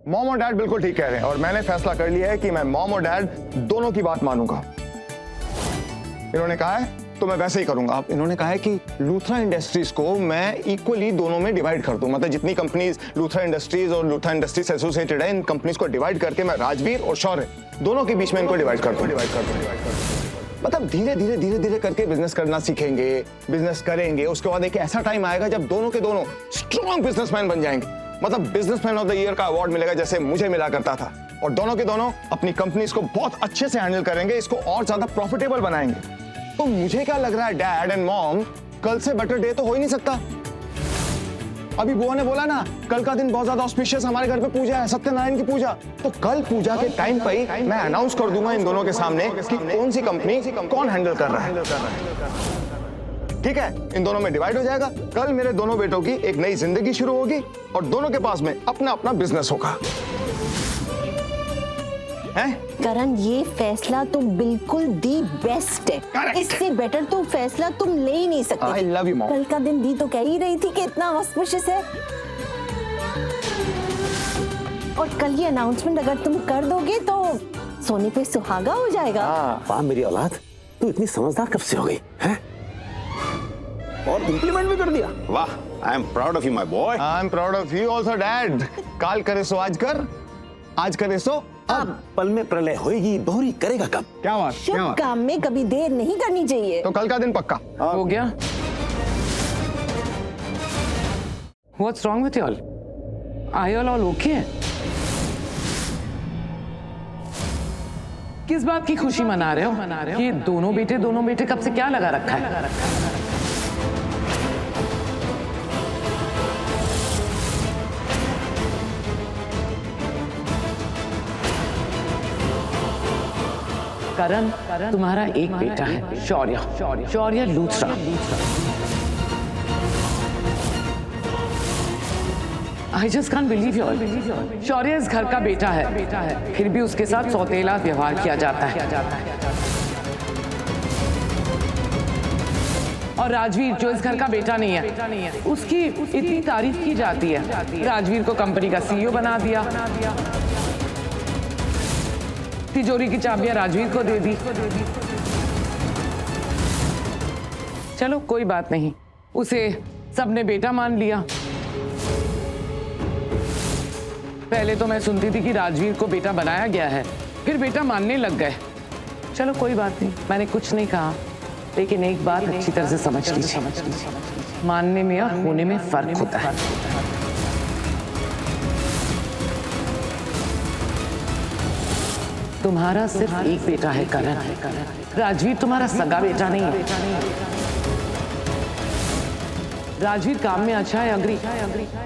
Mom और dad बिल्कुल ठीक कह रहे हैं और मैंने फैसला कर लिया है कि मैं मॉम और डैड दोनों की बात मानूंगा। इन्होंने कहा है तो मैं वैसे ही करूंगा। अब इन्होंने कहा है कि लूथरा इंडस्ट्रीज को मैं इक्वली दोनों में डिवाइड कर दूं, मतलब जितनी कंपनीज लूथरा इंडस्ट्रीज और लूथरा इंडस्ट्रीज एसोसिएटेड है, इन कंपनीज को डिवाइड करके मैं राजवीर और शौर्य दोनों के बीच में इनको डिवाइड कर दूं। मतलब धीरे धीरे करके बिजनेस करना सीखेंगे, बिजनेस करेंगे। उसके बाद एक ऐसा टाइम आएगा जब दोनों के दोनों स्ट्रॉन्ग बिजनेसमैन बन जाएंगे, मतलब बिजनेसमैन ऑफ द ईयर का अवार्ड मिलेगा जैसे मुझे मिला करता था। और दोनों के दोनों अपनी कंपनीज को बहुत अच्छे से हैंडल करेंगे, इसको और ज्यादा प्रॉफिटेबल बनाएंगे। तो मुझे क्या लग रहा है डैड एंड मॉम, कल से बेटर डे तो हो ही नहीं सकता। अभी बुआ ने बोला ना कल का दिन बहुत ज्यादा ऑस्पिशियस, हमारे घर पे पूजा है, सत्यनारायण की पूजा। तो कल पूजा के टाइम पे ही मैं अनाउंस कर दूंगा इन दोनों के सामने कि कौन सी कंपनी कौन हैंडल कर रहा है। ठीक है, इन दोनों में डिवाइड हो जाएगा। कल मेरे दोनों बेटों की एक नई जिंदगी शुरू होगी और दोनों के पास में अपना अपना बिजनेस होगा। करण, ये फैसला तो बिल्कुल दी बेस्ट है। Correct. इससे बेटर तो फैसला तुम ले ही नहीं सकते। I love you, Mom. कल का दिन दी तो कह ही रही थी कि इतना ऑस्पिशियस है, और कल ये अनाउंसमेंट अगर तुम कर दोगे तो सोने पे सुहागा हो जाएगा। वाह मेरी औलाद, तू इतनी समझदार कब से हो गई है? और इंप्लीमेंट भी कर दिया। वाह, I am proud of you my boy. I am proud of you also dad. काल करे सो आज कर, आज करे सो अब पल में प्रलय होएगी, बहुरी करेगा कब? क्या बात, क्या शुभ बात। काम में कभी देर नहीं करनी चाहिए। तो कल का दिन पक्का हो गया? What's wrong with y'all? Are y'all all okay? किस बात की खुशी मना रहे हो? ये दोनों बेटे कब से क्या लगा रखा है? करण, तुम्हारा एक बेटा है शौर्य Luthra. I just can't believe you all. शौर्य इस घर का बेटा है, फिर भी उसके साथ सौतेला व्यवहार किया जाता है। और राजवीर जो इस घर का बेटा नहीं है, उसकी इतनी तारीफ की जाती है। राजवीर को कंपनी का सीईओ बना दिया, तिजोरी की चाबियां राजवीर को दे दी। चलो कोई बात नहीं, उसे सबने बेटा मान लिया। पहले तो मैं सुनती थी कि राजवीर को बेटा बनाया गया है, फिर बेटा मानने लग गए। चलो कोई बात नहीं, मैंने कुछ नहीं कहा, लेकिन एक बात अच्छी तरह से समझ लीजिए, मानने में और होने में फर्क होता है। तुम्हारा सिर्फ एक बेटा है करण, राजवीर तुम्हारा सगा बेटा नहीं है। राजवीर काम में अच्छा है, अग्री,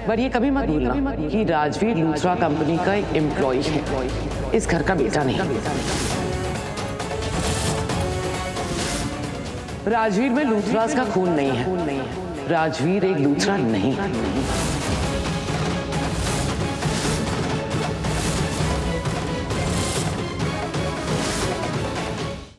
पर ये कभी मत भूलना कि राजवीर लूथरा कंपनी का एक एम्प्लॉय है, इस घर का बेटा नहीं। राजवीर में लूथरास का खून नहीं है, राजवीर एक लूथरा नहीं।